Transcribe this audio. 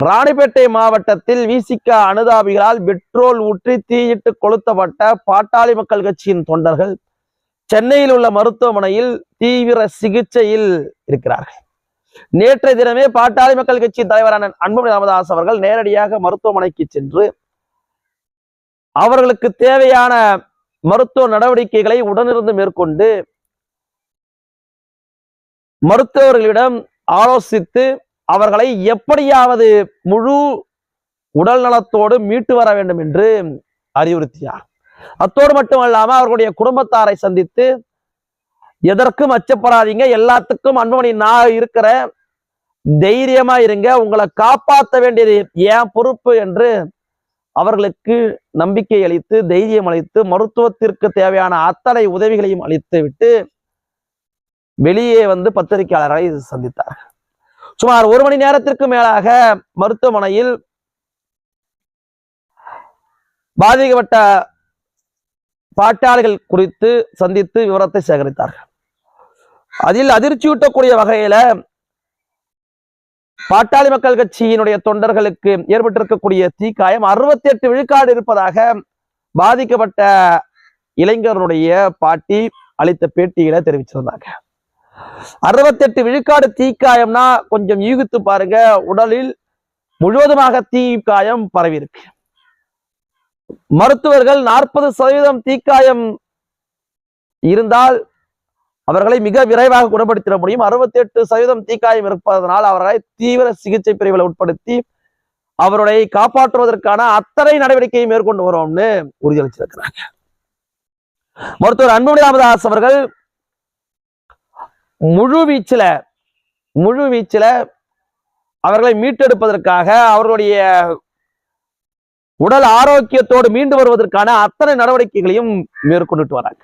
ராணிப்பேட்டை மாவட்டத்தில் விசிக அனுதாபிகளால் பெட்ரோல் ஊற்றி தீயிட்டு கொளுத்தப்பட்ட பாட்டாளி மக்கள் கட்சியின் தொண்டர்கள் சென்னையில் உள்ள மருத்துவமனையில் தீவிர சிகிச்சையில் இருக்கிறார்கள். நேற்றைய தினமே பாட்டாளி மக்கள் கட்சியின் தலைவரான அன்புமணி ராமதாஸ் அவர்கள் நேரடியாக மருத்துவமனைக்கு சென்று அவர்களுக்கு தேவையான மருத்துவ நடவடிக்கைகளை உடனிருந்து மேற்கொண்டு மருத்துவர்களிடம் ஆலோசித்து அவர்களை எப்படியாவது முழு உடல் நலத்தோடு மீட்டு வர வேண்டும் என்று அறிவுறுத்தினார். அத்தோடு மட்டுமல்லாம அவர்களுடைய குடும்பத்தாரை சந்தித்து எதற்கும் அச்சப்படாதீங்க, எல்லாத்துக்கும் அன்புமணி நான் இருக்கிற, தைரியமா இருங்க, உங்களை காப்பாற்ற வேண்டியது ஏன் பொறுப்பு என்று அவர்களுக்கு நம்பிக்கை அளித்து தைரியம் அளித்து மருத்துவத்திற்கு தேவையான அத்தனை உதவிகளையும் அளித்து விட்டு வெளியே வந்து பத்திரிகையாளர்களை சந்தித்தார். சுமார் 1 மணி நேரத்திற்கு மேலாக மருத்துவமனையில் பாதிக்கப்பட்ட பாட்டாளிகள் குறித்து சந்தித்து விவரத்தை சேகரித்தார்கள். அதில் அதிர்ச்சியூட்டக்கூடிய வகையில பாட்டாளி மக்கள் கட்சியினுடைய தொண்டர்களுக்கு ஏற்பட்டிருக்கக்கூடிய தீக்காயம் 68 விழுக்காடு இருப்பதாக பாதிக்கப்பட்ட இளைஞருடைய பாட்டி அளித்த பேட்டியில தெரிவிச்சிருந்தாங்க. 68 விழுக்காடு தீக்காயம்னா கொஞ்சம் யூகித்து பாருங்க, உடலில் முழுவதுமாக தீக்காயம் பரவி இருக்கு. மருத்துவர்கள் 40% தீக்காயம் இருந்தால் அவர்களை மிக விரைவாக குணப்படுத்திட முடியும். 68% தீக்காயம் இருப்பதனால் அவர்களை தீவிர சிகிச்சை பிரிவில் உட்படுத்தி அவருடைய காப்பாற்றுவதற்கான அத்தனை நடவடிக்கையை மேற்கொண்டு வரோம்னு உறுதியளிச்சிருக்கிறாங்க. மருத்துவர் அன்புமணி ராமதாஸ் அவர்கள் முழு வீச்சில அவர்களை மீட்டெடுப்பதற்காக அவர்களுடைய உடல் ஆரோக்கியத்தோடு மீண்டு வருவதற்கான அத்தனை நடவடிக்கைகளையும் மேற்கொண்டுட்டு வராங்க.